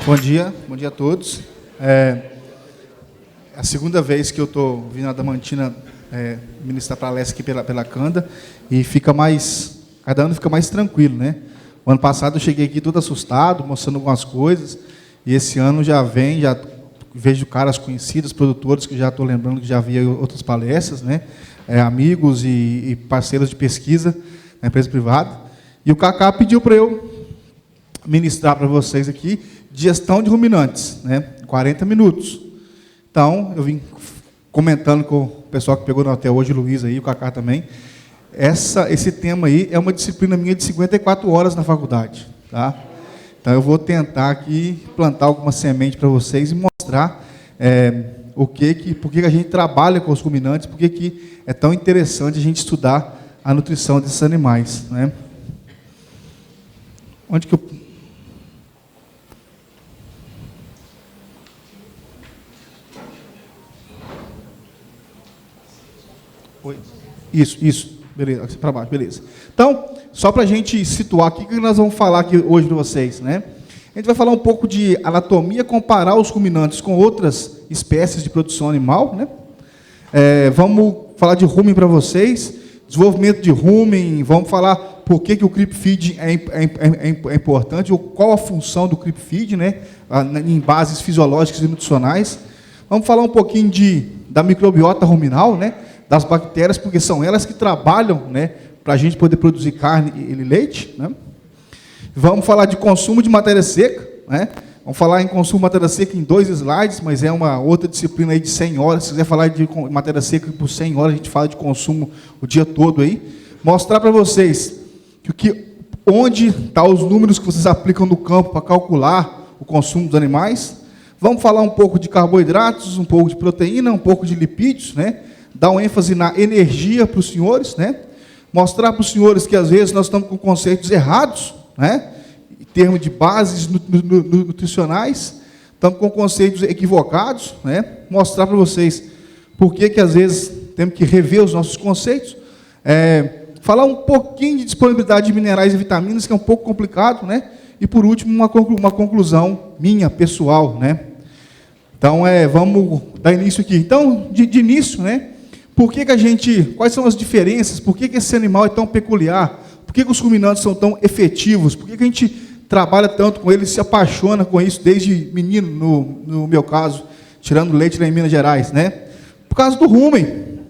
Bom dia a todos. É a segunda vez que eu estou vindo a Adamantina ministrar palestra aqui pela Canda, e cada ano fica mais tranquilo, né? O ano passado eu cheguei aqui todo assustado, mostrando algumas coisas, e esse ano já vejo caras conhecidos, produtores que já estou lembrando que já havia outras palestras, né? Amigos e parceiros de pesquisa na empresa privada. E o Cacá pediu para eu ministrar para vocês aqui gestão de ruminantes, né? 40 minutos. Então, eu vim comentando com o pessoal que pegou no hotel hoje, o Luiz aí, o Cacá também. Esse tema aí é uma disciplina minha de 54 horas na faculdade, tá? Então, eu vou tentar aqui plantar alguma semente para vocês e mostrar por que a gente trabalha com os ruminantes, por que é tão interessante a gente estudar a nutrição desses animais, né? Onde que eu... Oi. Isso, beleza, para baixo, beleza. Então, só para a gente situar aqui, o que nós vamos falar aqui hoje para vocês, né? A gente vai falar um pouco de anatomia, comparar os ruminantes com outras espécies de produção animal, né? Vamos falar de rumen para vocês, desenvolvimento de rumen, vamos falar por que o creep feed é importante, ou qual a função do creep feed, né? Em bases fisiológicas e nutricionais. Vamos falar um pouquinho da microbiota ruminal, né? Das bactérias, porque são elas que trabalham, né, para a gente poder produzir carne e leite, né? Vamos falar de consumo de matéria seca, né? Vamos falar em consumo de matéria seca em 2 slides, mas é uma outra disciplina aí de 100 horas. Se quiser falar de matéria seca por 100 horas, a gente fala de consumo o dia todo aí. Mostrar para vocês onde estão os números que vocês aplicam no campo para calcular o consumo dos animais. Vamos falar um pouco de carboidratos, um pouco de proteína, um pouco de lipídios, né? Dar um ênfase na energia para os senhores, né? Mostrar para os senhores que às vezes nós estamos com conceitos errados, né? Em termos de bases nutricionais, estamos com conceitos equivocados, né? Mostrar para vocês por que às vezes temos que rever os nossos conceitos. Falar um pouquinho de disponibilidade de minerais e vitaminas, que é um pouco complicado, né? E por último, uma conclusão minha, pessoal, né? Então, vamos dar início aqui. Então, de início, né? Quais são as diferenças? Por que esse animal é tão peculiar? Por que os ruminantes são tão efetivos? Por que a gente trabalha tanto com eles, se apaixona com isso desde menino, no meu caso, tirando leite lá em Minas Gerais, né? Por causa do rumen,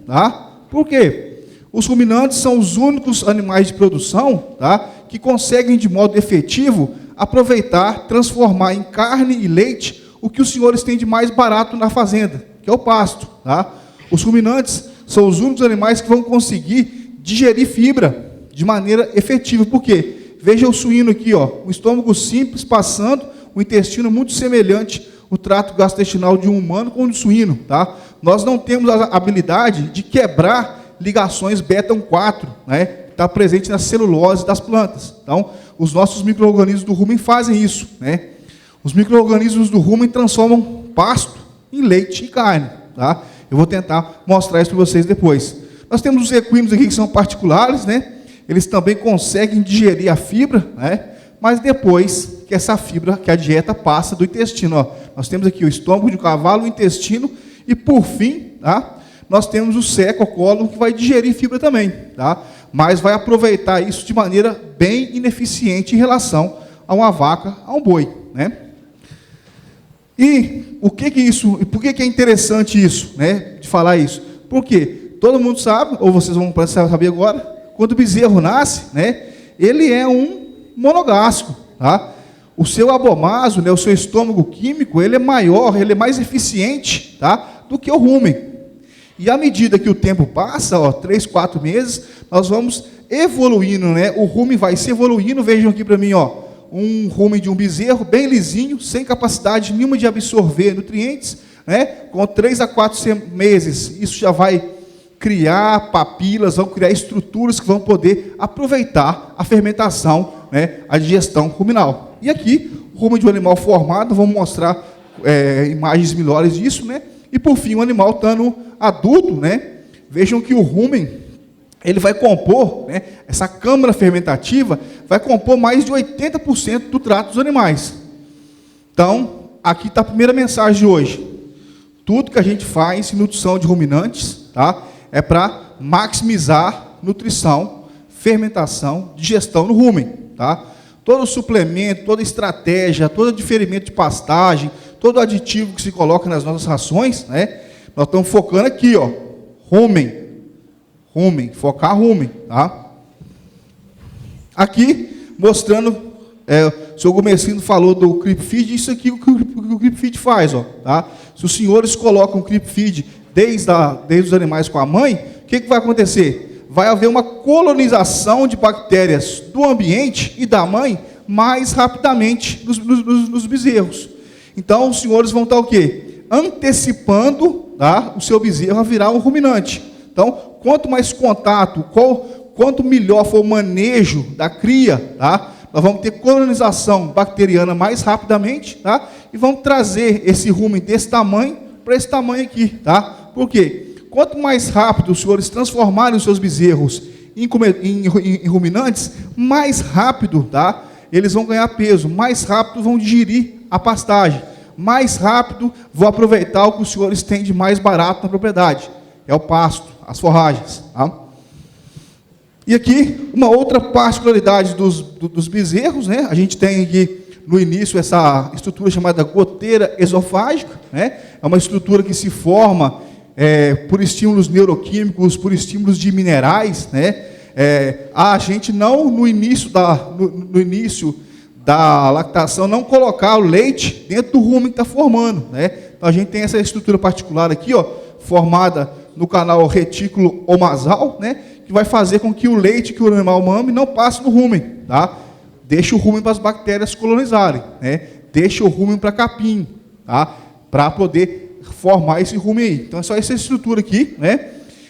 tá? Por quê? Os ruminantes são os únicos animais de produção, tá, que conseguem de modo efetivo aproveitar, transformar em carne e leite o que os senhores têm de mais barato na fazenda, que é o pasto, tá? Os ruminantes são os únicos animais que vão conseguir digerir fibra de maneira efetiva. Por quê? Veja o suíno aqui, ó, um estômago simples passando, o intestino muito semelhante o trato gastrointestinal de um humano com o de suíno, tá? Nós não temos a habilidade de quebrar ligações beta-1,4, né? Está presente na celulose das plantas. Então, os nossos micro-organismos do rumen fazem isso, né? Os micro-organismos do rumen transformam pasto em leite e carne, tá? Eu vou tentar mostrar isso para vocês depois. Nós temos os equinos aqui que são particulares, né? Eles também conseguem digerir a fibra, né? Mas depois que essa fibra, que a dieta passa do intestino, ó. Nós temos aqui o estômago de um cavalo, o intestino e, por fim, tá? Nós temos o seco, o cólon, que vai digerir fibra também, tá? Mas vai aproveitar isso de maneira bem ineficiente em relação a uma vaca, a um boi, né? E por que é interessante isso, né, de falar isso? Porque todo mundo sabe, ou vocês vão saber agora, quando o bezerro nasce, né, ele é um monogástrico, tá? O seu abomaso, né, o seu estômago químico, ele é maior, ele é mais eficiente, tá, do que o rumen. E à medida que o tempo passa, ó, 3, 4 meses, nós vamos evoluindo, né? O rumen vai se evoluindo. Vejam aqui para mim, ó, um rumen de um bezerro bem lisinho, sem capacidade nenhuma de absorver nutrientes, né? Com 3 a 4 meses, isso já vai criar papilas, vão criar estruturas que vão poder aproveitar a fermentação, né? A digestão ruminal. E aqui, o rumen de um animal formado, vamos mostrar imagens melhores disso, né? E por fim, o animal estando adulto, né? Vejam que o rumen, ele vai compor, né, essa câmara fermentativa vai compor mais de 80% do trato dos animais. Então, aqui está a primeira mensagem de hoje. Tudo que a gente faz em nutrição de ruminantes, tá, é para maximizar nutrição, fermentação, digestão no rumen. Tá? Todo suplemento, toda estratégia, todo diferimento de pastagem, todo aditivo que se coloca nas nossas rações, né, nós estamos focando aqui, ó, rumen, focar rumen, tá? Aqui, mostrando, o senhor Gomesino falou do Creep Feed, isso aqui o que o Creep Feed faz, ó, tá? Se os senhores colocam o Creep Feed desde os animais com a mãe, o que vai acontecer? Vai haver uma colonização de bactérias do ambiente e da mãe mais rapidamente nos bezerros. Então, os senhores vão estar o quê? Antecipando, tá, o seu bezerro a virar um ruminante. Então, quanto mais contato, quanto melhor for o manejo da cria, tá, nós vamos ter colonização bacteriana mais rapidamente, tá, e vamos trazer esse rumen desse tamanho para esse tamanho aqui. Tá? Por quê? Quanto mais rápido os senhores transformarem os seus bezerros em ruminantes, mais rápido, tá, eles vão ganhar peso, mais rápido vão digerir a pastagem, mais rápido vão aproveitar o que os senhores têm de mais barato na propriedade, é o pasto, as forragens. Tá? E aqui, uma outra particularidade dos bezerros, né? A gente tem aqui no início essa estrutura chamada goteira esofágica, né? É uma estrutura que se forma por estímulos neuroquímicos, por estímulos de minerais, né? A gente não, no início da lactação, não colocar o leite dentro do rumen que está formando, né? Então, a gente tem essa estrutura particular aqui, ó, formada no canal retículo omasal, né? Que vai fazer com que o leite que o animal mame não passe no rumen, tá? Deixa o rumen para as bactérias colonizarem, né? Deixa o rumen para capim, tá? Para poder formar esse rumen aí. Então, é só essa estrutura aqui, né?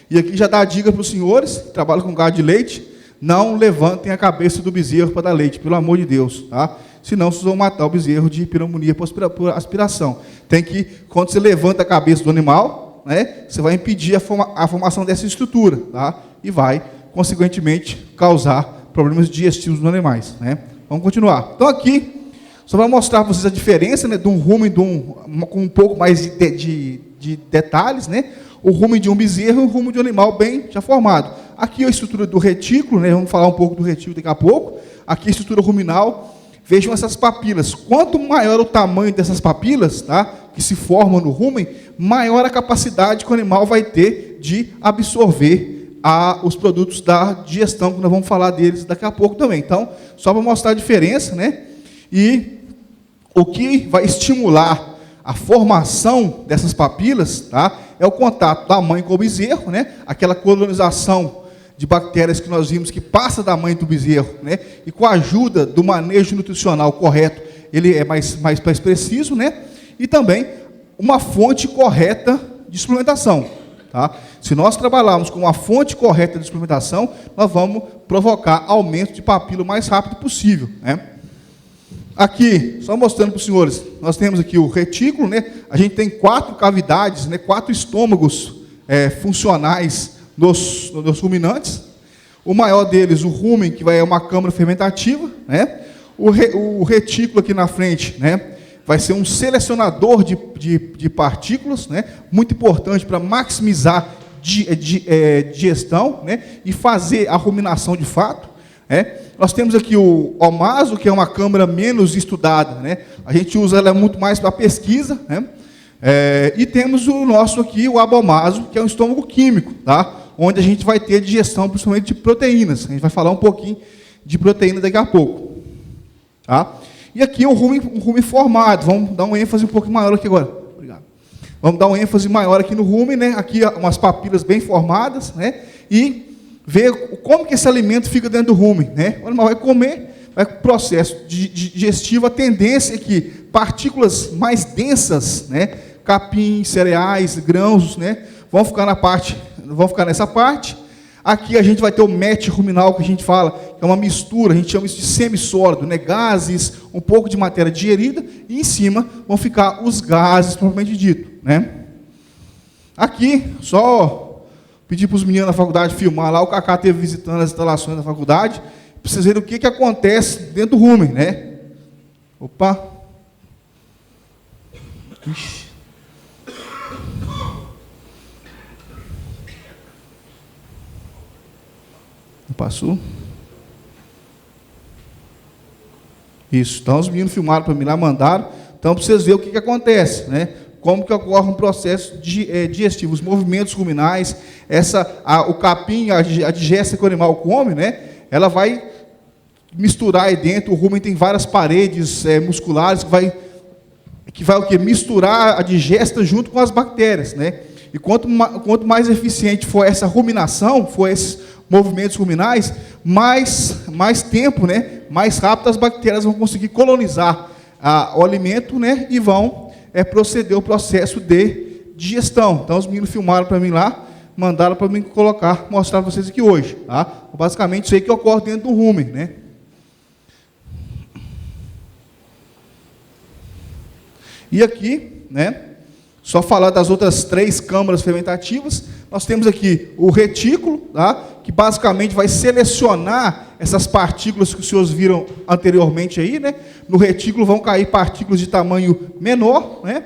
E aqui já dá a dica para os senhores que trabalham com gado de leite: não levantem a cabeça do bezerro para dar leite, pelo amor de Deus, tá? Senão vocês vão matar o bezerro de pneumonia por aspiração. Tem que, quando você levanta a cabeça do animal, né, você vai impedir a formação dessa estrutura, tá? E vai, consequentemente, causar problemas digestivos nos animais, né? Vamos continuar. Então, aqui, só para mostrar para vocês a diferença, né, de um rumen com um pouco mais de detalhes, né? O rumen de um bezerro e o rumen de um animal bem já formado. Aqui a estrutura do retículo, né? Vamos falar um pouco do retículo daqui a pouco. Aqui a estrutura ruminal. Vejam essas papilas. Quanto maior o tamanho dessas papilas, tá, que se formam no rumen, maior a capacidade que o animal vai ter de absorver os produtos da digestão, que nós vamos falar deles daqui a pouco também. Então, só para mostrar a diferença, né? E o que vai estimular a formação dessas papilas, tá, é o contato da mãe com o bezerro, né? Aquela colonização de bactérias que nós vimos que passa da mãe do bezerro, né? E com a ajuda do manejo nutricional correto, ele é mais preciso, né? E também uma fonte correta de suplementação. Tá? Se nós trabalharmos com uma fonte correta de suplementação, nós vamos provocar aumento de papila o mais rápido possível, né? Aqui, só mostrando para os senhores, nós temos aqui o retículo, né? A gente tem 4 cavidades, né? 4 estômagos funcionais nos ruminantes. O maior deles, o rumen, que é uma câmara fermentativa, né? O retículo aqui na frente, né, vai ser um selecionador de partículas, né? Muito importante para maximizar digestão, né? E fazer a ruminação de fato. Nós temos aqui o omaso, que é uma câmara menos estudada, né? A gente usa ela muito mais para pesquisa, né? E temos o nosso aqui, o abomaso, que é um estômago químico, tá? Onde a gente vai ter digestão, principalmente de proteínas. A gente vai falar um pouquinho de proteína daqui a pouco, tá? E aqui um rumen formado. Vamos dar um ênfase um pouco maior aqui agora. Obrigado. Vamos dar um ênfase maior aqui no rumen, né? Aqui umas papilas bem formadas, né? E ver como que esse alimento fica dentro do rumen, né? O animal vai comer, vai com o processo digestivo, a tendência é que partículas mais densas, né? Capim, cereais, grãos, né? Vão ficar nessa parte. Aqui a gente vai ter o MET ruminal, que a gente fala, que é uma mistura, a gente chama isso de semissólido, né? Gases, um pouco de matéria digerida, e em cima vão ficar os gases, propriamente dito, né? Aqui, só pedir para os meninos da faculdade filmar lá, o Cacá esteve visitando as instalações da faculdade, para vocês verem o que acontece dentro do rumen, né? Opa! Ixi. Não passou? Isso. Então, os meninos filmaram para mim lá, mandaram. Então, para vocês verem o que acontece, né? Como que ocorre um processo digestivo, os movimentos ruminais, o capim, a digesta que o animal come, né? Ela vai misturar aí dentro. O rumen tem várias paredes musculares que vai o quê? Misturar a digesta junto com as bactérias, né? E quanto mais eficiente for essa ruminação, for esses movimentos ruminais, mais tempo, né? Mais rápido as bactérias vão conseguir colonizar o alimento, né? E vão proceder o processo de digestão. Então, os meninos filmaram para mim lá, mandaram para mim mostrar para vocês aqui hoje. Tá? Basicamente, isso aí que ocorre dentro do rumen, né? E aqui, né? Só falar das outras 3 câmaras fermentativas, nós temos aqui o retículo, tá? Que basicamente vai selecionar essas partículas que os senhores viram anteriormente aí, né? No retículo vão cair partículas de tamanho menor, né?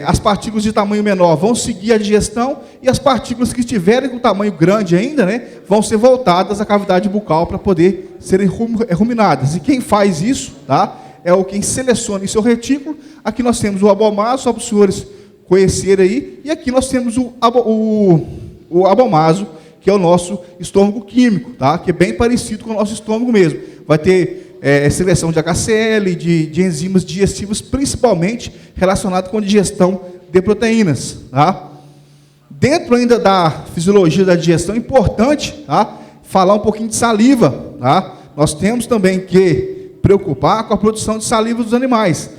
As partículas de tamanho menor vão seguir a digestão e as partículas que estiverem com tamanho grande ainda, né? Vão ser voltadas à cavidade bucal para poder serem ruminadas. E quem faz isso, tá? Quem seleciona em seu retículo. Aqui nós temos o abomaso, só para os senhores conhecerem aí. E aqui nós temos o abomaso, que é o nosso estômago químico, tá? Que é bem parecido com o nosso estômago mesmo. Vai ter seleção de HCl, de enzimas digestivas, principalmente relacionado com a digestão de proteínas. Tá? Dentro ainda da fisiologia da digestão, é importante, tá? Falar um pouquinho de saliva. Tá? Nós temos também que preocupar com a produção de saliva dos animais.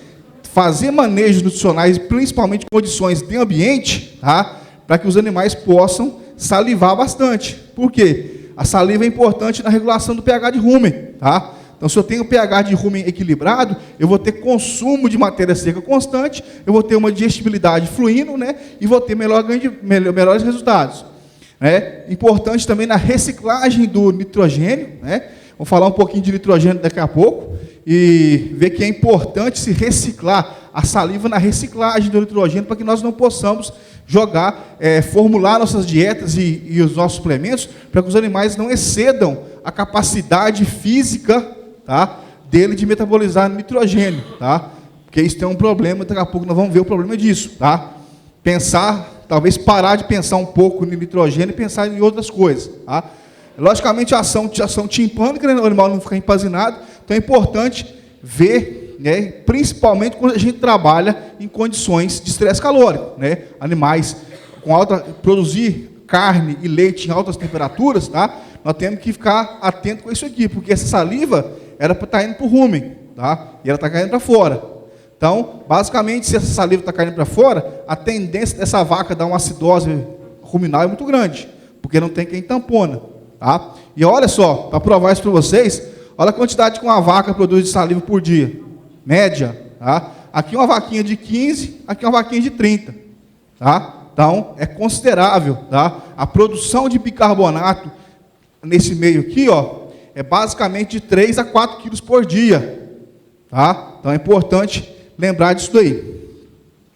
Fazer manejos nutricionais, principalmente em condições de ambiente, tá? Para que os animais possam salivar bastante. Por quê? A saliva é importante na regulação do pH de rumen. Tá? Então, se eu tenho pH de rumen equilibrado, eu vou ter consumo de matéria seca constante, eu vou ter uma digestibilidade fluindo, né? E vou ter melhores resultados. Né? Importante também na reciclagem do nitrogênio, né? Vou falar um pouquinho de nitrogênio daqui a pouco e ver que é importante se reciclar a saliva na reciclagem do nitrogênio para que nós não possamos formular nossas dietas e os nossos suplementos para que os animais não excedam a capacidade física, tá, dele de metabolizar nitrogênio, tá? Porque isso tem um problema, daqui a pouco nós vamos ver o problema disso, tá? Talvez parar de pensar um pouco no nitrogênio e pensar em outras coisas, tá? Logicamente, a ação timpânica, né, o animal não ficar empazinado, então é importante ver, né, principalmente quando a gente trabalha em condições de estresse calórico, né, animais produzir carne e leite em altas temperaturas, tá? Nós temos que ficar atento com isso aqui, porque essa saliva era para estar indo para o rumen, tá? E ela está caindo para fora. Então, basicamente, se essa saliva está caindo para fora, a tendência dessa vaca dar uma acidose ruminal é muito grande, porque não tem quem tampona. Tá? E olha só, para provar isso para vocês, olha a quantidade que uma vaca produz de saliva por dia. Média. Tá? Aqui uma vaquinha de 15, aqui uma vaquinha de 30. Tá? Então, é considerável. Tá? A produção de bicarbonato nesse meio aqui, ó, é basicamente de 3 a 4 quilos por dia. Tá? Então, é importante lembrar disso daí.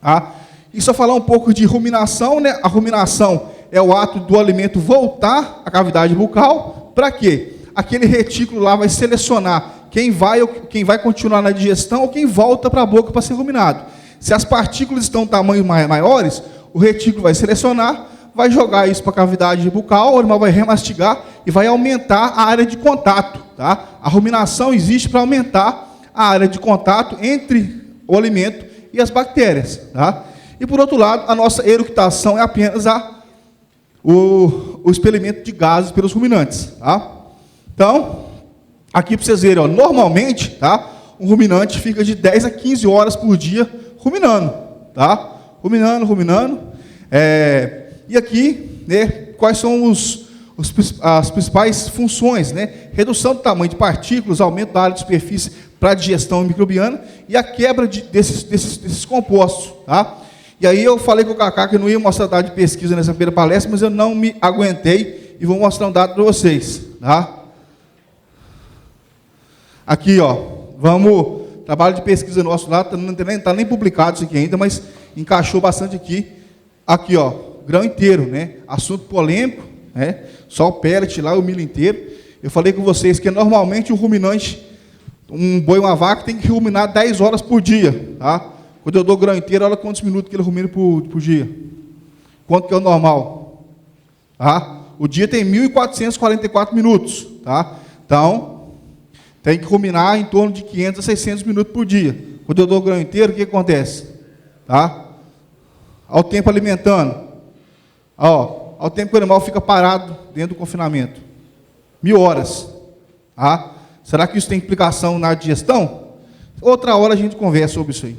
Tá? E só falar um pouco de ruminação, né? A ruminação é o ato do alimento voltar à cavidade bucal. Para quê? Aquele retículo lá vai selecionar quem vai continuar na digestão ou quem volta para a boca para ser ruminado. Se as partículas estão em tamanhos maiores, o retículo vai selecionar, vai jogar isso para a cavidade bucal, o animal vai remastigar e vai aumentar a área de contato. Tá? A ruminação existe para aumentar a área de contato entre o alimento e as bactérias. Tá? E, por outro lado, a nossa eructação é apenas o expelimento de gases pelos ruminantes. Tá? Então, aqui para vocês verem, ó, normalmente, tá, um ruminante fica de 10 a 15 horas por dia ruminando. Tá? Ruminando. E aqui, né, quais são as principais funções? Né? Redução do tamanho de partículas, aumento da área de superfície para a digestão microbiana e a quebra desses compostos. Tá? E aí eu falei com o Cacá que eu não ia mostrar dado de pesquisa nessa primeira palestra, mas eu não me aguentei e vou mostrar um dado para vocês. Tá? Aqui, ó, vamos trabalho de pesquisa nosso lá, não está nem publicado isso aqui ainda, mas encaixou bastante aqui. Aqui, ó, grão inteiro, né? Assunto polêmico, né? Só o pellet lá, o milho inteiro. Eu falei com vocês que normalmente o ruminante, um boi e uma vaca, tem que ruminar 10 horas por dia, tá? Quando eu dou grão inteiro, olha quantos minutos que ele rumina por dia. Quanto que é o normal? Tá? O dia tem 1.444 minutos, tá? Então, tem que ruminar em torno de 500 a 600 minutos por dia. Quando eu dou grão inteiro, o que acontece? Tá? Ao tempo alimentando. Ó, ao tempo que o animal fica parado dentro do confinamento. 1000 horas. Tá? Será que isso tem implicação na digestão? Outra hora a gente conversa sobre isso aí.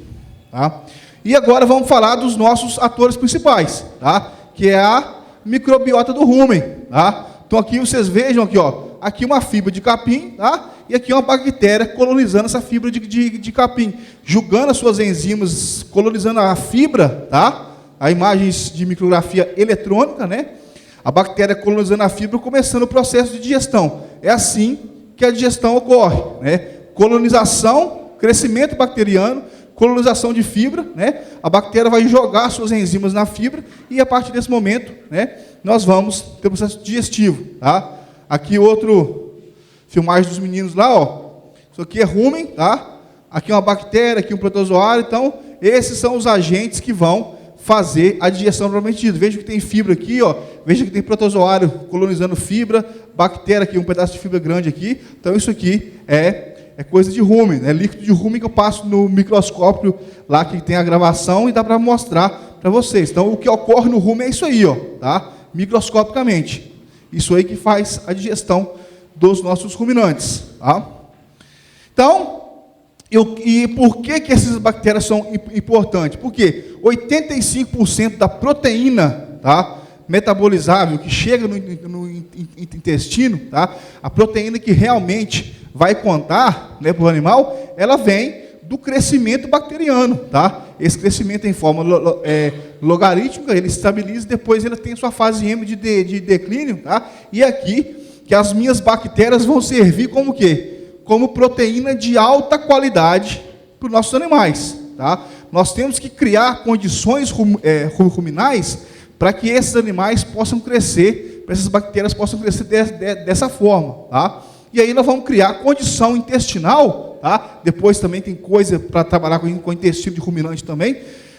Tá? E agora vamos falar dos nossos atores principais, tá? Que é a microbiota do rumen. Tá? Então aqui vocês vejam aqui, ó, aqui uma fibra de capim, tá? E aqui uma bactéria colonizando essa fibra de capim, julgando as suas enzimas, colonizando a fibra, tá? A imagens de micrografia eletrônica, né? A bactéria colonizando a fibra, começando o processo de digestão. É assim que a digestão ocorre, né? Colonização, crescimento bacteriano, colonização de fibra, né? A bactéria vai jogar suas enzimas na fibra e a partir desse momento, né, nós vamos ter o processo digestivo, tá? Aqui outro filmagem dos meninos lá, ó. Isso aqui é rumen, tá? Aqui uma bactéria, aqui um protozoário. Então, esses são os agentes que vão fazer a digestão propriamente dita. Veja que tem fibra aqui, ó. Veja que tem protozoário colonizando fibra, bactéria aqui, um pedaço de fibra grande aqui. Então, isso aqui é coisa de rumen, é líquido de rumen que eu passo no microscópio lá que tem a gravação e dá para mostrar para vocês. Então, o que ocorre no rumen é isso aí, ó, tá? Microscopicamente. Isso aí que faz a digestão dos nossos ruminantes, tá? Então, e por que essas bactérias são importantes? Porque 85% da proteína, tá, metabolizável que chega no intestino, tá, a proteína que realmente vai contar, né, para o animal, ela vem do crescimento bacteriano, tá? Esse crescimento em forma logarítmica, ele estabiliza, depois ele tem sua fase M de declínio, tá? E aqui que as minhas bactérias vão servir como quê? Como proteína de alta qualidade para os nossos animais, tá? Nós temos que criar condições ruminais para que esses animais possam crescer, para essas bactérias possam crescer dessa forma, tá? E aí nós vamos criar condição intestinal, tá? Depois também tem coisa para trabalhar com o intestino de ruminante também,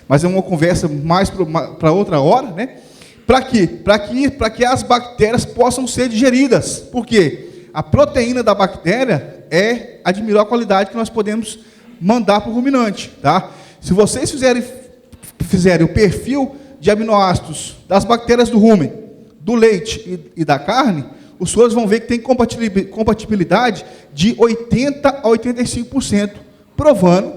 mas é uma conversa mais para outra hora, né? Para quê? Para que as bactérias possam ser digeridas. Por quê? A proteína da bactéria é a de melhor qualidade que nós podemos mandar para o ruminante, tá? Se vocês fizerem o perfil de aminoácidos das bactérias do rumen, do leite e da carne, os senhores vão ver que tem compatibilidade de 80% a 85%, provando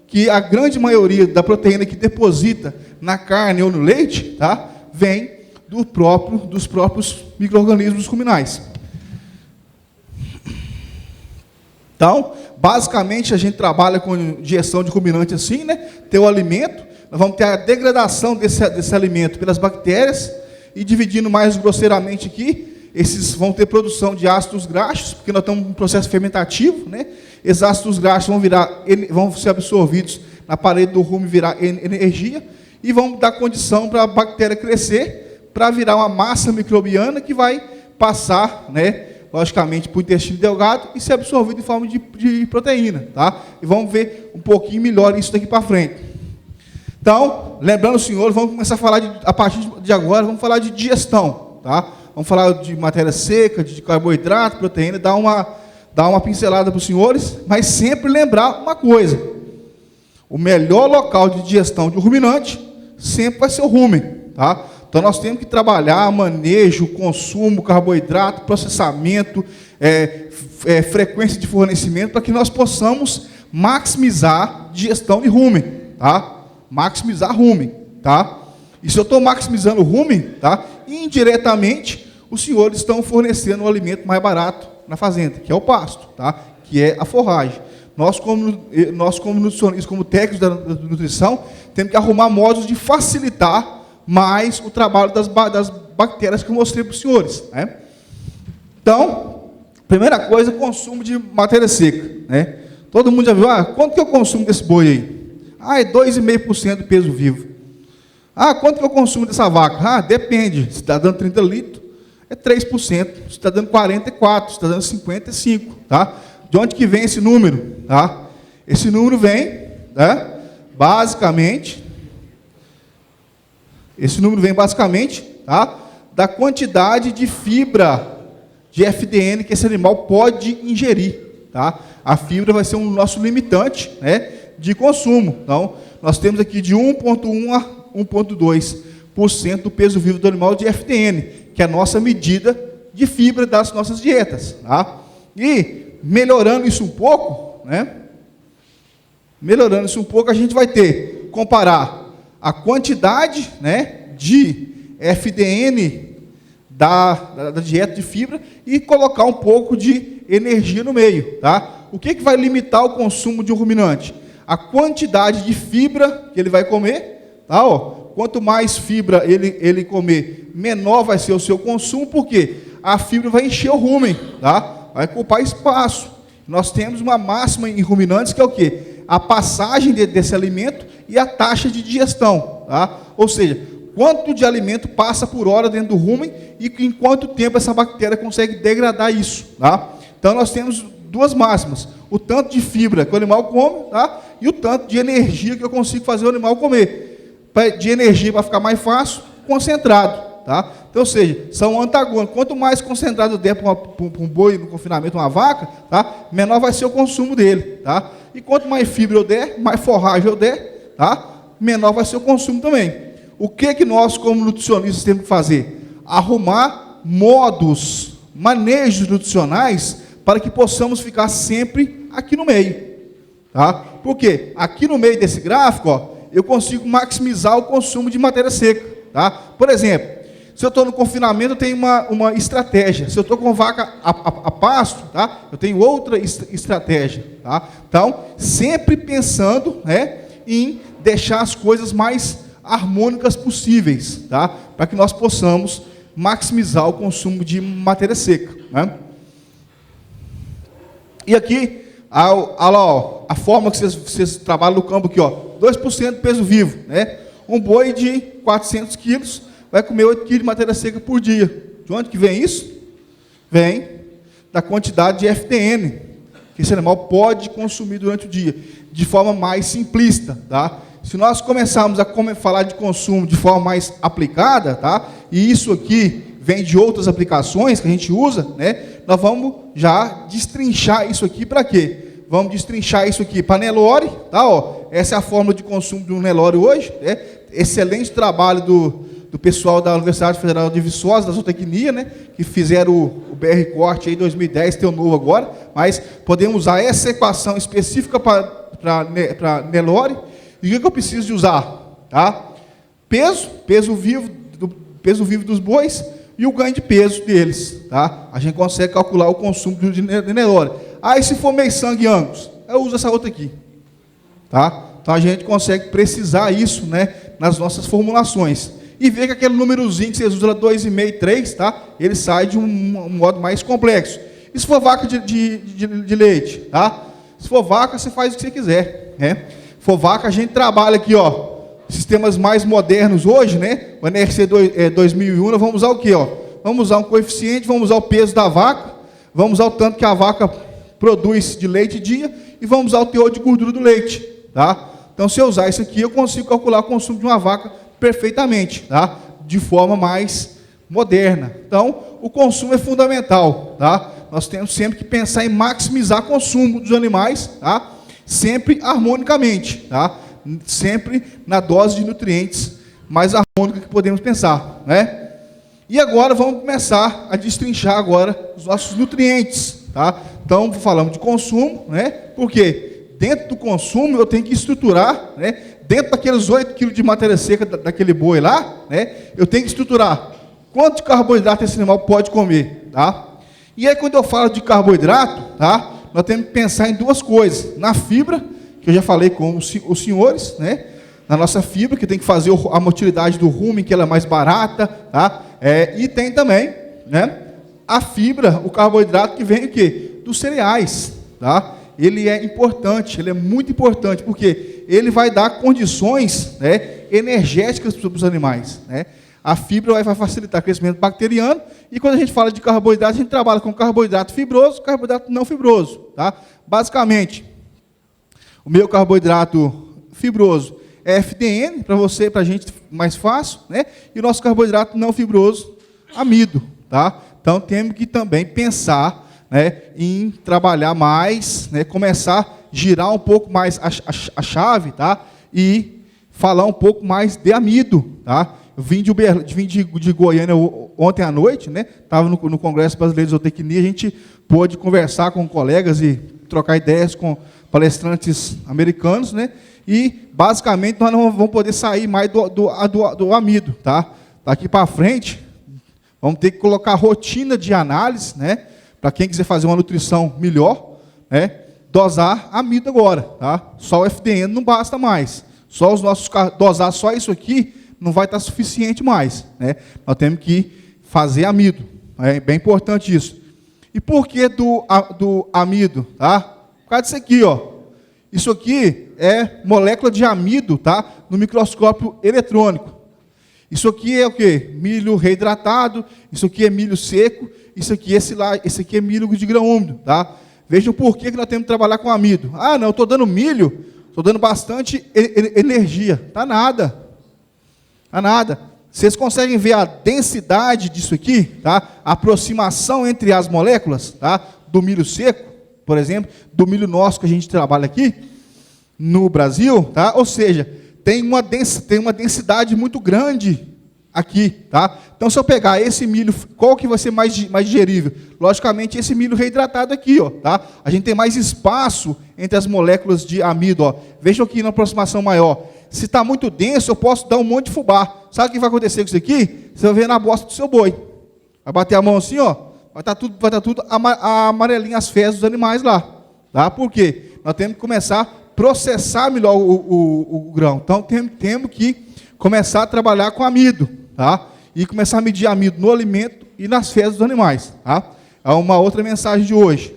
que a grande maioria da proteína que deposita na carne ou no leite, tá, vem dos próprios micro-organismos ruminais. Então, basicamente, a gente trabalha com digestão de ruminante assim, né? Tem o alimento, nós vamos ter a degradação desse alimento pelas bactérias, e dividindo mais grosseiramente aqui, esses vão ter produção de ácidos graxos, porque nós estamos em um processo fermentativo, né? Esses ácidos graxos vão ser absorvidos na parede do rumen, virar energia, e vão dar condição para a bactéria crescer, para virar uma massa microbiana que vai passar, né, logicamente, para o intestino delgado e ser absorvido em forma de proteína, tá? E vamos ver um pouquinho melhor isso daqui para frente. Então, lembrando, senhores, vamos começar a falar, a partir de agora, vamos falar de digestão, tá? Vamos falar de matéria seca, de carboidrato, proteína, dar uma pincelada para os senhores, mas sempre lembrar uma coisa: o melhor local de digestão de um ruminante sempre vai ser o rumen, tá? Então nós temos que trabalhar manejo, consumo, carboidrato, processamento, frequência de fornecimento, para que nós possamos maximizar a digestão de rumen, tá? Maximizar rumen, tá? E se eu estou maximizando o rumen, tá, indiretamente, os senhores estão fornecendo um alimento mais barato na fazenda, que é o pasto, tá? Que é a forragem. Nós como nutricionistas, como técnicos da nutrição, temos que arrumar modos de facilitar mais o trabalho das bactérias que eu mostrei para os senhores, né? Então, primeira coisa, consumo de matéria seca, né? Todo mundo já viu, quanto que eu consumo desse boi aí? É 2,5% do peso vivo. Quanto que eu consumo dessa vaca? Depende, se está dando 30 litros, é 3%, se está dando 44, se está dando 55, tá? De onde que vem esse número? Tá? Esse número vem, né, basicamente, tá, da quantidade de fibra de FDN que esse animal pode ingerir. Tá? A fibra vai ser um nosso limitante, né, de consumo. Então, nós temos aqui de 1,1 a 1,2% do peso vivo do animal de FDN, que é a nossa medida de fibra das nossas dietas. Tá? E, melhorando isso um pouco, né, a gente vai comparar a quantidade, né, de FDN da dieta de fibra e colocar um pouco de energia no meio. Tá? O que vai limitar o consumo de um ruminante? A quantidade de fibra que ele vai comer. Tá? Quanto mais fibra ele comer, menor vai ser o seu consumo, porque a fibra vai encher o rumen, tá? Vai ocupar espaço. Nós temos uma máxima em ruminantes que é o quê? A passagem desse alimento e a taxa de digestão. Tá? Ou seja, quanto de alimento passa por hora dentro do rumen e em quanto tempo essa bactéria consegue degradar isso. Tá? Então, nós temos duas máximas. O tanto de fibra que o animal come, tá? E o tanto de energia que eu consigo fazer o animal comer. De energia para ficar mais fácil, concentrado. Tá? Então, ou seja, são antagônicos. Quanto mais concentrado eu der para um boi no confinamento, uma vaca, tá? Menor vai ser o consumo dele. Tá? E quanto mais fibra eu der, mais forragem eu der, tá? Menor vai ser o consumo também. O que nós, como nutricionistas, temos que fazer? Arrumar manejos nutricionais para que possamos ficar sempre aqui no meio. Tá? Porque aqui no meio desse gráfico, eu consigo maximizar o consumo de matéria seca. Tá? Por exemplo, se eu estou no confinamento, eu tenho uma estratégia. Se eu estou com vaca a pasto, tá? Eu tenho outra estratégia. Tá? Então, sempre pensando, né, em deixar as coisas mais harmônicas possíveis, tá? Para que nós possamos maximizar o consumo de matéria seca. Né? E aqui, a forma que vocês trabalham no campo aqui, 2% de peso vivo. Né? Um boi de 400 quilos vai comer 8 quilos de matéria seca por dia. De onde que vem isso? Vem da quantidade de FDN que esse animal pode consumir durante o dia, de forma mais simplista. Tá? Se nós começarmos a falar de consumo de forma mais aplicada, tá? E isso aqui vem de outras aplicações que a gente usa, né? Nós vamos já destrinchar isso aqui para quê? Vamos destrinchar isso aqui para Nelore, tá? Essa é a fórmula de consumo do Nelore hoje, né? Excelente trabalho do pessoal da Universidade Federal de Viçosa, da zootecnia, né? Que fizeram o BR Corte aí em 2010, tem o novo agora, mas podemos usar essa equação específica para Nelore. E o que eu preciso de usar? Tá? Peso vivo dos bois e o ganho de peso deles. Tá? A gente consegue calcular o consumo de Nelore. E se for meio sangue Angus, eu uso essa outra aqui. Tá? Então a gente consegue precisar isso, né, nas nossas formulações. E ver que aquele númerozinho que vocês usam lá, 2,5, 3, tá? Ele sai de um modo mais complexo. E se for vaca de leite? Tá? Se for vaca, você faz o que você quiser. Né? For vaca, a gente trabalha aqui, sistemas mais modernos hoje, né? O NRC 2001, nós vamos usar o quê? Vamos usar um coeficiente, vamos usar o peso da vaca, vamos usar o tanto que a vaca produz de leite dia e vamos usar o teor de gordura do leite, tá? Então, se eu usar isso aqui, eu consigo calcular o consumo de uma vaca perfeitamente, tá? De forma mais moderna. Então, o consumo é fundamental, tá? Nós temos sempre que pensar em maximizar o consumo dos animais, tá? Sempre harmonicamente, tá? Sempre na dose de nutrientes mais harmônica que podemos pensar, né? E agora vamos começar a destrinchar agora os nossos nutrientes, tá? Então, falamos de consumo, né? Porque dentro do consumo eu tenho que estruturar, né? Dentro daqueles 8 quilos de matéria seca daquele boi lá, né? Eu tenho que estruturar quanto de carboidrato esse animal pode comer, tá? E aí, quando eu falo de carboidrato, tá? Nós temos que pensar em duas coisas. Na fibra, que eu já falei com os senhores, né? Na nossa fibra, que tem que fazer a motilidade do rumen, que ela é mais barata, tá? E tem também, né, a fibra, o carboidrato que vem o quê? Dos cereais, tá? ele é importante, ele é muito importante, porque ele vai dar condições, né, energéticas para os animais, né? A fibra vai facilitar o crescimento bacteriano, e quando a gente fala de carboidrato, a gente trabalha com carboidrato fibroso, carboidrato não fibroso, tá? Basicamente, o meu carboidrato fibroso é FDN, para você, para a gente mais fácil, né? E o nosso carboidrato não fibroso, amido, tá? Então, temos que também pensar, né, em trabalhar mais, né, começar a girar um pouco mais a chave, tá? E falar um pouco mais de amido, tá? Eu vim de Goiânia ontem à noite, né? Estava no Congresso Brasileiro de Zootecnia, a gente pôde conversar com colegas e trocar ideias com palestrantes americanos, né? E, basicamente, nós não vamos poder sair mais do amido, tá? Daqui para frente, vamos ter que colocar rotina de análise, né? Para quem quiser fazer uma nutrição melhor, né? Dosar amido agora, tá? Só o FDN não basta mais. Só os nossos dosar só isso aqui não vai estar suficiente mais, né? Nós temos que fazer amido. É bem importante isso. E por que do amido, tá? Por causa disso aqui, ó. Isso aqui é molécula de amido, tá? No microscópio eletrônico. Isso aqui é o quê? Milho reidratado, isso aqui é milho seco, isso aqui é milho de grão úmido, tá? Vejam por que nós temos que trabalhar com amido. Ah, não, eu estou dando milho, estou dando bastante energia. Tá nada. Tá nada. Vocês conseguem ver a densidade disso aqui, tá? A aproximação entre as moléculas, tá? Do milho seco, por exemplo, do milho nosso que a gente trabalha aqui no Brasil, tá? Ou seja, tem uma densidade muito grande aqui, tá? Então, se eu pegar esse milho, qual que vai ser mais digerível? Logicamente, esse milho reidratado aqui, ó, tá? A gente tem mais espaço entre as moléculas de amido, ó. Vejam aqui na aproximação maior. Se está muito denso, eu posso dar um monte de fubá. Sabe o que vai acontecer com isso aqui? Você vai ver na bosta do seu boi. Vai bater a mão assim, ó. Vai estar tudo amarelinho as fezes dos animais lá, tá? Por quê? Nós temos que começar a processar melhor o grão. Então, temos que começar a trabalhar com amido, tá? E começar a medir amido no alimento e nas fezes dos animais, tá? É uma outra mensagem de hoje.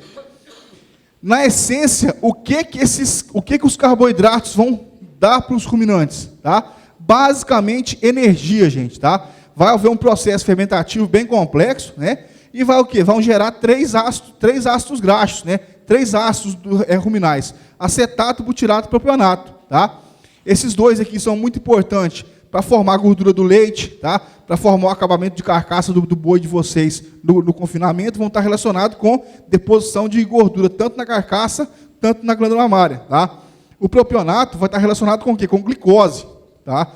Na essência, o que os carboidratos vão dar para os ruminantes, tá? Basicamente, energia, gente, tá? Vai haver um processo fermentativo bem complexo, né? E vai o quê? Vão gerar três ácidos graxos, né? 3 ácidos ruminais: acetato, butirato e propionato, tá? Esses dois aqui são muito importantes para formar a gordura do leite, tá? Para formar o acabamento de carcaça do boi de vocês no confinamento, vão estar relacionados com deposição de gordura, tanto na carcaça, tanto na glândula mamária, tá? O propionato vai estar relacionado com o quê? Com glicose, tá?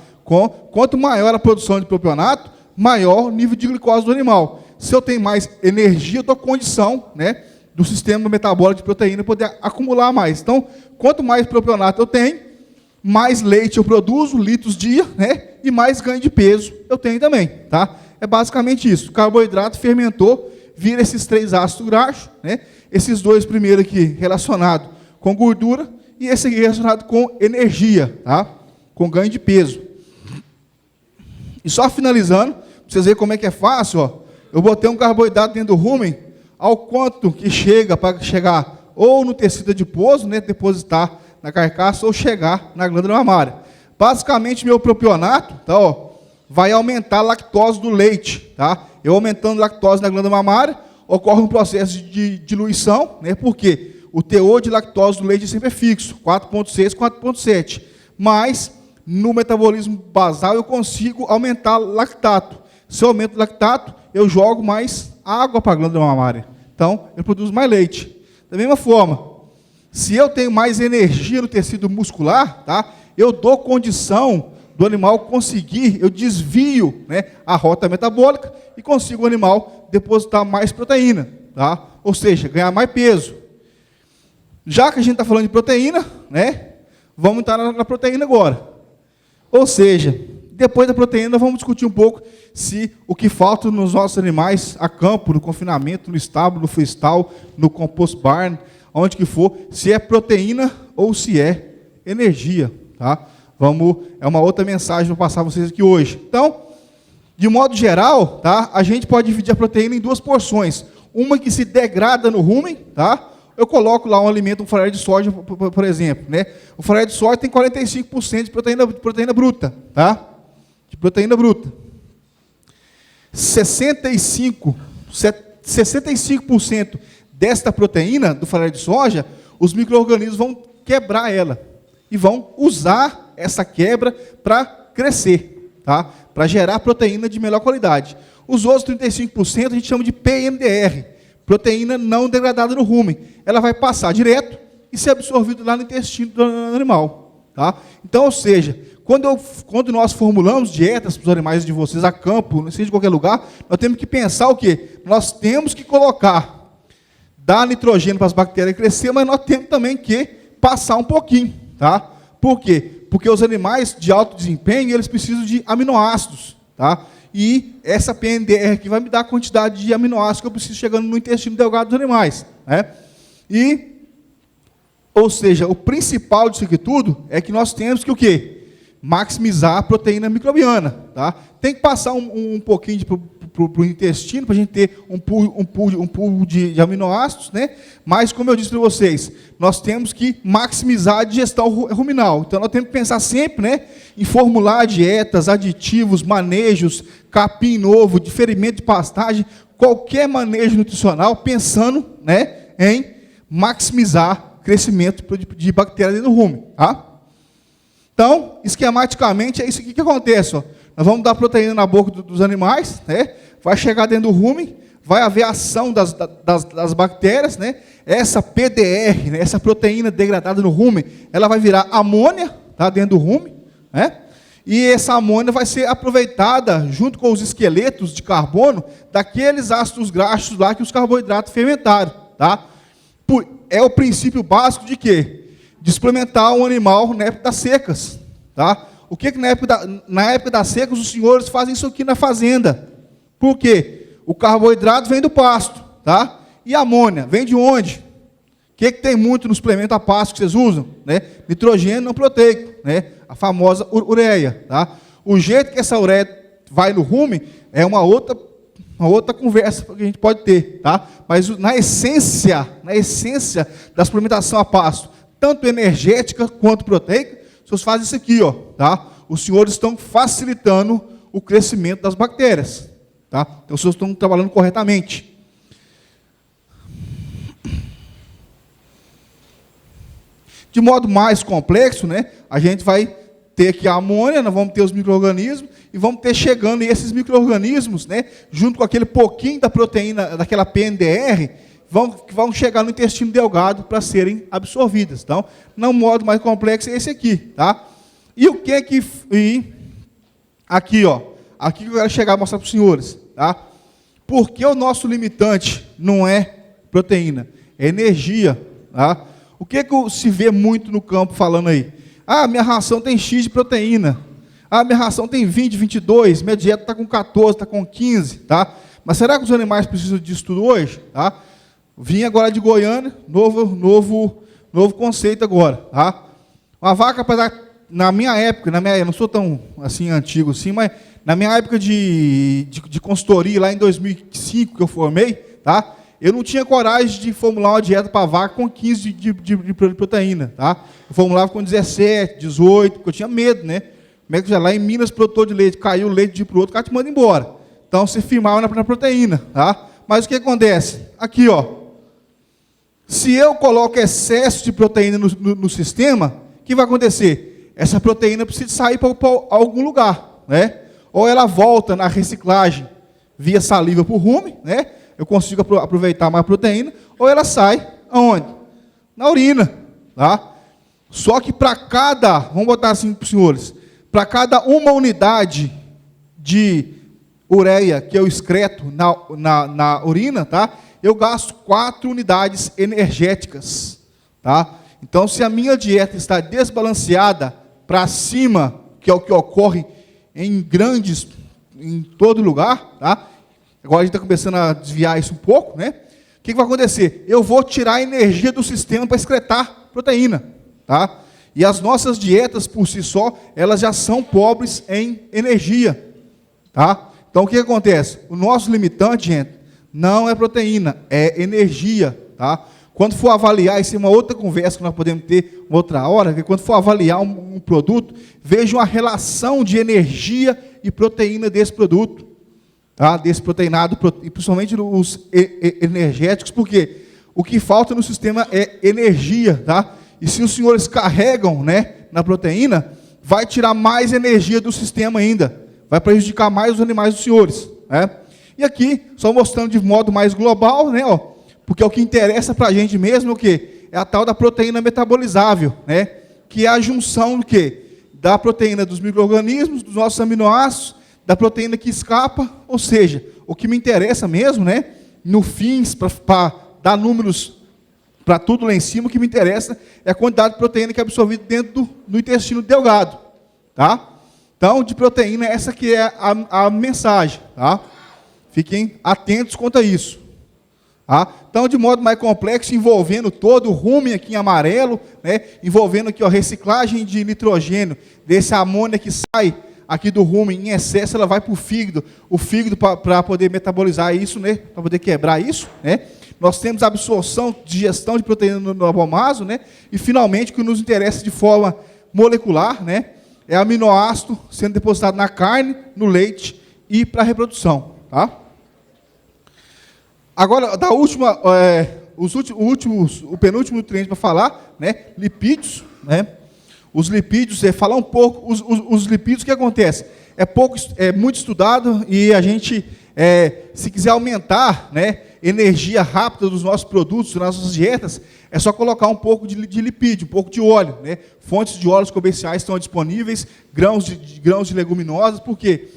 Quanto maior a produção de propionato, maior o nível de glicose do animal. Se eu tenho mais energia, eu dou condição, né, do sistema metabólico de proteína poder acumular mais. Então, quanto mais propionato eu tenho, mais leite eu produzo, litros dia, né, e mais ganho de peso eu tenho também, tá? É basicamente isso. O carboidrato fermentou, vira esses 3 ácidos graxos, né? Esses dois primeiros aqui relacionados com gordura e esse aqui relacionado com energia, tá? Com ganho de peso. E só finalizando, para vocês verem como é que é fácil, ó, eu botei um carboidrato dentro do rumen, ao quanto que chega para chegar ou no tecido adiposo, né, depositar na carcaça, ou chegar na glândula mamária. Basicamente, meu propionato, tá, ó, vai aumentar a lactose do leite, tá? Eu aumentando a lactose na glândula mamária, ocorre um processo de diluição, né? Porque o teor de lactose do leite sempre é fixo, 4,6, 4,7. Mas, no metabolismo basal, eu consigo aumentar lactato. Se eu aumento o lactato, eu jogo mais água para a glândula mamária. Então, eu produzo mais leite. Da mesma forma, se eu tenho mais energia no tecido muscular, tá? Eu dou condição do animal conseguir, eu desvio, né, a rota metabólica e consigo o animal depositar mais proteína, tá? Ou seja, ganhar mais peso. Já que a gente está falando de proteína, né, vamos entrar na proteína agora. Ou seja, depois da proteína, vamos discutir um pouco se o que falta nos nossos animais a campo, no confinamento, no estábulo, no freestyle, no compost barn, onde que for, se é proteína ou se é energia, tá? É uma outra mensagem que eu vou passar a vocês aqui hoje. Então, de modo geral, tá? A gente pode dividir a proteína em 2 porções. Uma que se degrada no rumen, tá? eu coloco lá um alimento, um farelo de soja, por exemplo, né? O farelo de soja tem 45% de proteína bruta, tá? De proteína bruta. 65% desta proteína do farelo de soja, os micro-organismos vão quebrar ela e vão usar essa quebra para crescer, tá? Para gerar proteína de melhor qualidade. Os outros 35% a gente chama de PNDR, proteína não degradada no rumen. Ela vai passar direto e ser absorvida lá no intestino do animal, tá? Então, ou seja, quando nós formulamos dietas para os animais de vocês a campo, seja de qualquer lugar, nós temos que pensar o quê? Nós temos que dar nitrogênio para as bactérias crescer, mas nós temos também que passar um pouquinho, tá? Por quê? Porque os animais de alto desempenho, eles precisam de aminoácidos, tá? E essa PNDR aqui vai me dar a quantidade de aminoácidos que eu preciso chegando no intestino delgado dos animais, né? Ou seja, o principal disso aqui tudo é que nós temos que o quê? Maximizar a proteína microbiana, tá? Tem que passar um pouquinho para o intestino, para a gente ter um pool de aminoácidos, né? Mas, como eu disse para vocês, nós temos que maximizar a digestão ruminal. Então, nós temos que pensar sempre, né, em formular dietas, aditivos, manejos, capim novo, diferimento de pastagem, qualquer manejo nutricional, pensando, né, em maximizar o crescimento de bactérias dentro do rumen, tá? Então, esquematicamente, é isso aqui que acontece, ó. Nós vamos dar proteína na boca dos animais, né? Vai chegar dentro do rumen, vai haver ação das bactérias, né? Essa PDR, né? Essa proteína degradada no rumen, ela vai virar amônia, tá? Dentro do rumen, né? E essa amônia vai ser aproveitada junto com os esqueletos de carbono daqueles ácidos graxos lá que os carboidratos fermentaram, tá? É o princípio básico de quê? De suplementar um animal na época das secas, tá? O que na época das secas os senhores fazem isso aqui na fazenda? Por quê? O carboidrato vem do pasto, tá? E a amônia vem de onde? O que tem muito no suplemento a pasto que vocês usam? Né? Nitrogênio não proteico, né? A famosa ureia, tá? O jeito que essa ureia vai no rumen é uma outra conversa que a gente pode ter, tá? Mas na essência da suplementação a pasto, tanto energética quanto proteica, os senhores fazem isso aqui, ó, tá? Os senhores estão facilitando o crescimento das bactérias, tá? Então, os senhores estão trabalhando corretamente. De modo mais complexo, né, a gente vai ter aqui a amônia, nós vamos ter os micro-organismos, e vamos ter chegando esses micro-organismos, né, junto com aquele pouquinho da proteína, daquela PNDR, vão chegar no intestino delgado para serem absorvidas. Então, no modo mais complexo é esse aqui, tá? E o que é que... aqui, ó. Aqui que eu quero chegar a mostrar para os senhores, tá? Porque o nosso limitante não é proteína, é energia, tá? O que se vê muito no campo falando aí? Ah, minha ração tem X de proteína. Ah, minha ração tem 20, 22, minha dieta está com 14, está com 15, tá? Mas será que os animais precisam disso tudo hoje? Tá? Vim agora de Goiânia, novo conceito agora, tá? Uma vaca, na minha época, eu não sou tão assim antigo assim, mas na minha época de consultoria, lá em 2005 que eu formei, tá? Eu não tinha coragem de formular uma dieta para vaca com 15 de proteína, tá? Eu formulava com 17, 18, porque eu tinha medo, né? Como é que já lá em Minas, produtor de leite, caiu o leite de um para o outro, o cara te manda embora. Então, você firmava na proteína, tá? Mas o que acontece? Aqui, ó. Se eu coloco excesso de proteína no sistema, o que vai acontecer? Essa proteína precisa sair para algum lugar, né? Ou ela volta na reciclagem via saliva para o rumen, né? Eu consigo aproveitar mais proteína, ou ela sai aonde? Na urina, tá? Só que para cada, vamos botar assim para os senhores, para cada uma unidade de ureia que eu excreto na urina, tá? Eu gasto 4 unidades energéticas, tá? Então, se a minha dieta está desbalanceada para cima, que é o que ocorre em todo lugar, tá? Agora a gente está começando a desviar isso um pouco, né? O que vai acontecer? Eu vou tirar a energia do sistema para excretar proteína, tá? E as nossas dietas, por si só, elas já são pobres em energia, tá? Então, o que acontece? O nosso limitante, gente, não é proteína, é energia, tá? Quando for avaliar, isso é uma outra conversa que nós podemos ter uma outra hora, que quando for avaliar um produto, vejam a relação de energia e proteína desse produto, tá? Desse proteinado, e principalmente os energéticos, porque o que falta no sistema é energia, tá? E se os senhores carregam, né, na proteína, vai tirar mais energia do sistema ainda, vai prejudicar mais os animais dos senhores, né? E aqui, só mostrando de modo mais global, né, ó, porque o que interessa para a gente mesmo é o quê? É a tal da proteína metabolizável, né? Que é a junção do quê? Da proteína dos micro-organismos, dos nossos aminoácidos, da proteína que escapa, ou seja, o que me interessa mesmo, né? No fins, para dar números para tudo lá em cima, o que me interessa é a quantidade de proteína que é absorvida dentro do intestino delgado, tá? Então, de proteína, essa que é a mensagem, tá? Fiquem atentos quanto a isso. Tá? Então, de modo mais complexo, envolvendo todo o rumen aqui em amarelo, né? Envolvendo aqui a reciclagem de nitrogênio, desse amônia que sai aqui do rumen em excesso, ela vai para o fígado para poder metabolizar isso, né? Para poder quebrar isso, né? Nós temos a absorção, digestão de proteína no abomaso, né? E, finalmente, o que nos interessa de forma molecular, né? É aminoácido sendo depositado na carne, no leite e para a reprodução, tá? Agora, o penúltimo nutriente para falar, né? Lipídios, né? Os lipídios, falar um pouco, os lipídios, o que acontece? É muito estudado e a gente, se quiser aumentar, né, energia rápida dos nossos produtos, das nossas dietas, é só colocar um pouco de lipídio, um pouco de óleo, né? Fontes de óleos comerciais estão disponíveis, grãos de leguminosas, por quê?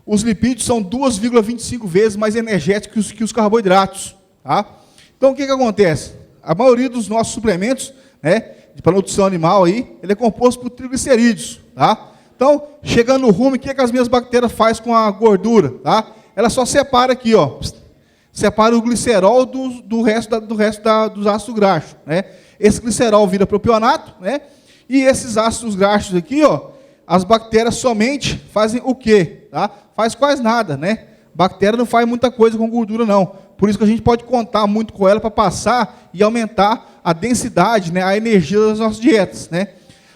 Os lipídios são 2,25 vezes mais energéticos que os carboidratos, tá? Então, o que acontece? A maioria dos nossos suplementos, né, para nutrição animal aí, ele é composto por triglicerídeos, tá? Então, chegando no rumo, o que as minhas bactérias fazem com a gordura, tá? Ela só separa aqui, ó, separa o glicerol do resto dos ácidos graxos, né? Esse glicerol vira propionato, né? E esses ácidos graxos aqui, ó, as bactérias somente fazem o quê? Tá? Faz quase nada, né? Bactéria não faz muita coisa com gordura, não. Por isso que a gente pode contar muito com ela para passar e aumentar a densidade, né? A energia das nossas dietas, né?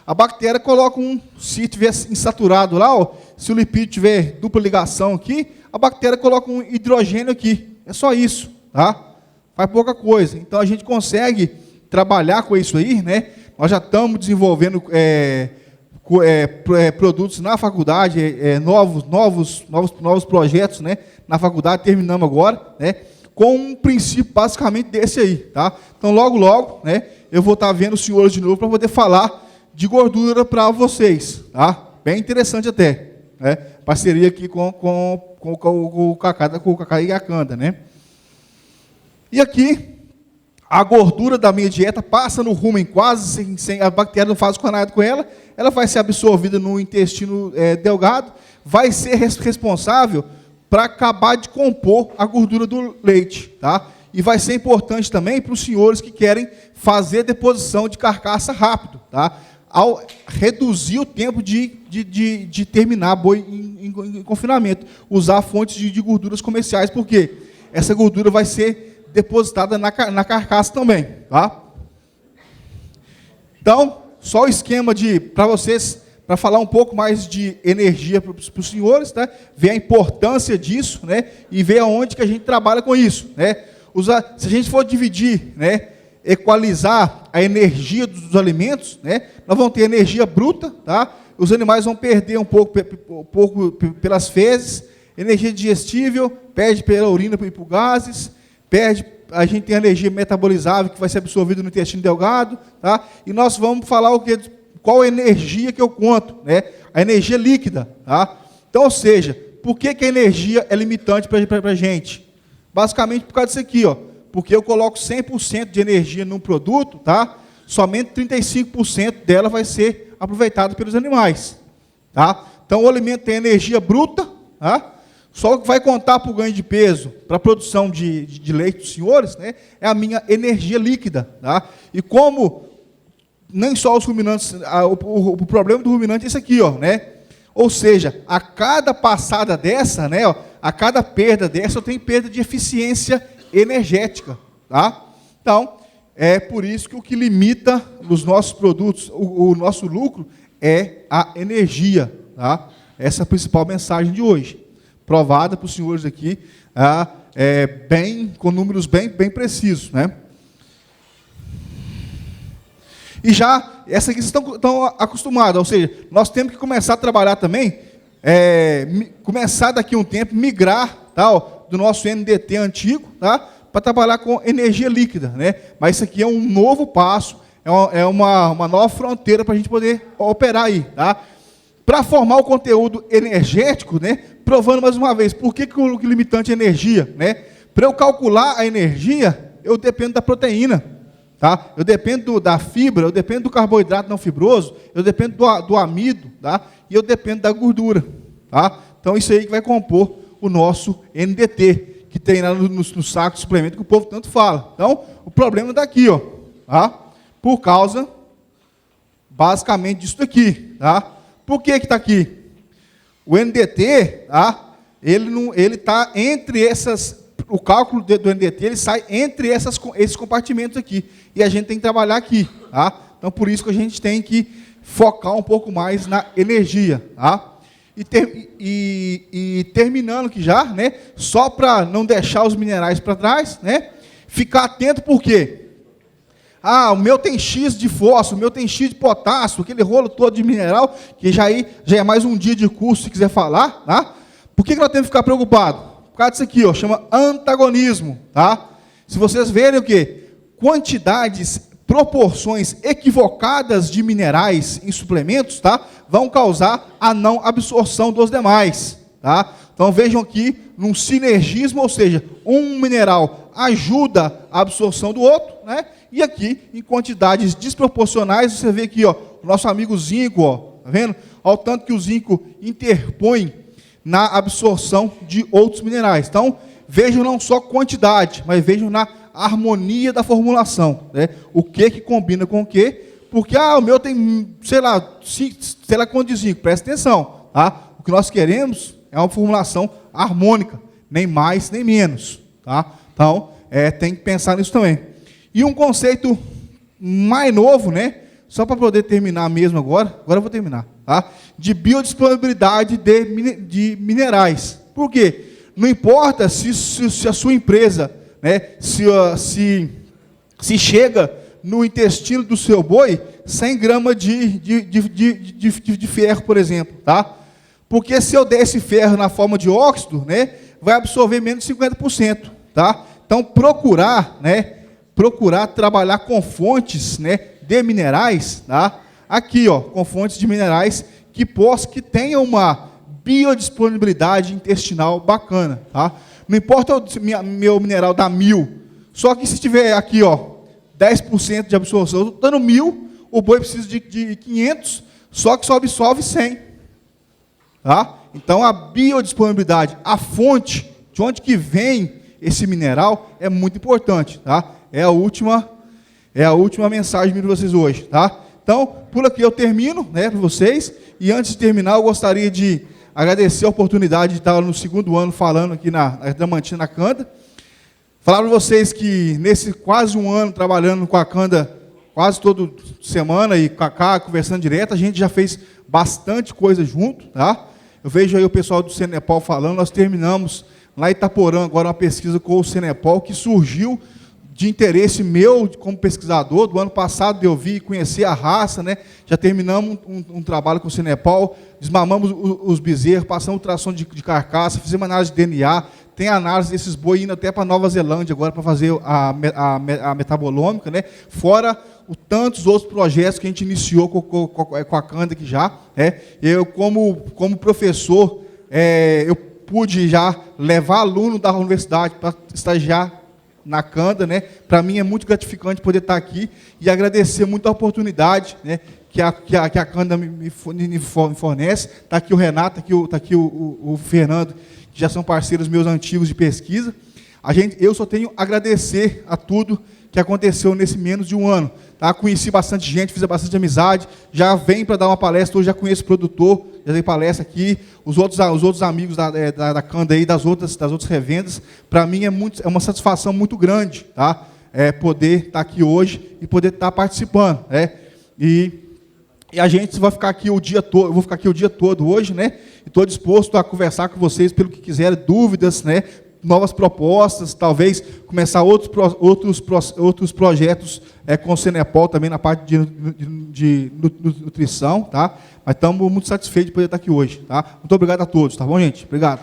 A bactéria coloca se estiver insaturado lá, ó, se o lipídio tiver dupla ligação aqui, a bactéria coloca um hidrogênio aqui. É só isso, tá? Faz pouca coisa. Então a gente consegue trabalhar com isso aí, né? Nós já estamos desenvolvendo produtos na faculdade, novos projetos, né, na faculdade, terminamos agora, né, com um princípio basicamente desse aí, tá? Então, logo, né, eu vou estar vendo os senhores de novo para poder falar de gordura para vocês, tá? Bem interessante até, né? Parceria aqui com o Cacá e a Canda, né? E aqui, a gordura da minha dieta passa no rumen quase, sem a bactéria não faz nada com ela, ela vai ser absorvida no intestino delgado, vai ser responsável para acabar de compor a gordura do leite, tá? E vai ser importante também para os senhores que querem fazer deposição de carcaça rápido, tá? Ao reduzir o tempo de terminar boi em confinamento, usar fontes de gorduras comerciais, porque essa gordura vai ser depositada na carcaça também, tá? Então, só o esquema para vocês, para falar um pouco mais de energia para os senhores, tá? Ver a importância disso, né? E ver aonde que a gente trabalha com isso, né? Se a gente for dividir, né? Equalizar a energia dos alimentos, né? Nós vamos ter energia bruta, tá? Os animais vão perder um pouco pelas fezes, energia digestível, perde pela urina e por gases, a gente tem a energia metabolizável que vai ser absorvida no intestino delgado, tá? E nós vamos falar qual a energia que eu conto, né? A energia líquida, tá? Então, ou seja, por que a energia é limitante para a gente? Basicamente por causa disso aqui, ó. Porque eu coloco 100% de energia num produto, tá? Somente 35% dela vai ser aproveitada pelos animais, tá? Então, o alimento tem energia bruta, tá? Só o que vai contar para o ganho de peso, para a produção de leite dos senhores, né, é a minha energia líquida, tá? E como nem só os ruminantes, o problema do ruminante é isso aqui, ó, né? Ou seja, a cada passada dessa, né, ó, a cada perda dessa, eu tenho perda de eficiência energética, tá? Então, é por isso que o que limita os nossos produtos, o nosso lucro, é a energia. Tá? Essa é a principal mensagem de hoje. Provada para os senhores aqui, com números bem precisos. Né? E já, essa aqui vocês estão acostumados, ou seja, nós temos que começar a trabalhar também, começar daqui a um tempo, migrar do nosso NDT antigo, tá? Para trabalhar com energia líquida, né? Mas isso aqui é um novo passo, é uma nova fronteira para a gente poder operar aí, tá? Para formar o conteúdo energético, né? Provando mais uma vez, por que o limitante é energia, né? Para eu calcular a energia, eu dependo da proteína, tá? Eu dependo da fibra, eu dependo do carboidrato não fibroso, eu dependo do amido, tá? E eu dependo da gordura, tá? Então isso aí que vai compor o nosso NDT, que tem lá no saco de suplemento que o povo tanto fala. Então, o problema está aqui, ó, tá? Por causa, basicamente, disso daqui. Tá? Por que está aqui? O NDT, tá? Ele está entre essas... O cálculo do NDT, ele sai entre esses compartimentos aqui. E a gente tem que trabalhar aqui. Tá? Então, por isso que a gente tem que focar um pouco mais na energia. Tá? E terminando aqui já, né, só para não deixar os minerais para trás, né, ficar atento por quê? O meu tem X de fósforo, o meu tem X de potássio, aquele rolo todo de mineral, que já é mais um dia de curso, se quiser falar, tá? Por que nós temos que ficar preocupados? Por causa disso aqui, ó, chama antagonismo, tá? Se vocês verem o quê? Quantidades, proporções equivocadas de minerais em suplementos, tá? Vão causar a não absorção dos demais, tá? Então vejam aqui num sinergismo, ou seja, um mineral ajuda a absorção do outro, né? E aqui em quantidades desproporcionais, você vê aqui, ó, o nosso amigo zinco, ó, tá vendo? Olha o tanto que o zinco interpõe na absorção de outros minerais. Então, vejam não só quantidade, mas vejam na harmonia da formulação, né? O que combina com o que? Porque, o meu tem, sei lá quanto de zinco, presta atenção, tá? O que nós queremos é uma formulação harmônica, nem mais, nem menos, tá? Então, tem que pensar nisso também. E um conceito mais novo, né? Só para poder terminar mesmo agora eu vou terminar, tá? De biodisponibilidade de minerais. Por quê? Não importa se a sua empresa, né, se chega no intestino do seu boi 100 gramas de ferro, por exemplo, tá? Porque se eu der esse ferro na forma de óxido, né, vai absorver menos de 50%, tá? Então, procurar trabalhar com fontes, né, de minerais, tá? Aqui, ó, com fontes de minerais que tenham uma biodisponibilidade intestinal bacana, tá? Não importa meu mineral dar 1000, só que se tiver aqui, ó, 10% de absorção, eu estou dando 1000, o boi precisa de 500, só que só absorve 100. Tá? Então, a biodisponibilidade, a fonte, de onde que vem esse mineral, é muito importante. Tá? É a última mensagem de vocês hoje. Tá? Então, por aqui eu termino, né, para vocês, e antes de terminar, eu gostaria de agradecer a oportunidade de estar no segundo ano falando aqui na Diamantina na Canda. Falar para vocês que nesse quase um ano trabalhando com a Canda, quase toda semana, e com a Cá, conversando direto, a gente já fez bastante coisa junto, tá? Eu vejo aí o pessoal do Cenepal falando, nós terminamos lá em Itaporã agora uma pesquisa com o Cenepal, que surgiu de interesse meu como pesquisador, do ano passado eu vi e conhecer a raça, né? Já terminamos um trabalho com o Cenepal, desmamamos os bezerros, passamos ultrassom de carcaça, fizemos análise de DNA, tem análise desses boi indo até para Nova Zelândia agora para fazer a metabolômica, né? Fora tantos outros projetos que a gente iniciou com a Canda aqui já. Né? Eu, como professor, eu pude já levar aluno da universidade para estagiar na Canda, né? Para mim é muito gratificante poder estar aqui e agradecer muito a oportunidade, né, que a Canda me fornece. Está aqui o Renato, está aqui o Fernando, que já são parceiros meus antigos de pesquisa. Eu só tenho a agradecer a tudo que aconteceu nesse menos de um ano. Tá? Conheci bastante gente, fiz bastante amizade, já vem para dar uma palestra, hoje já conheço o produtor, já dei palestra aqui, os outros amigos da Canda aí, das outras revendas, para mim é uma satisfação muito grande, tá? poder estar aqui hoje e poder estar participando, né? E a gente vai ficar aqui o dia todo, eu vou ficar aqui o dia todo hoje, né? E estou disposto a conversar com vocês pelo que quiserem, dúvidas, né? Novas propostas, talvez começar outros projetos com o Cenepol também na parte de nutrição, tá? Mas estamos muito satisfeitos de poder estar aqui hoje, tá? Muito obrigado a todos, tá bom, gente? Obrigado.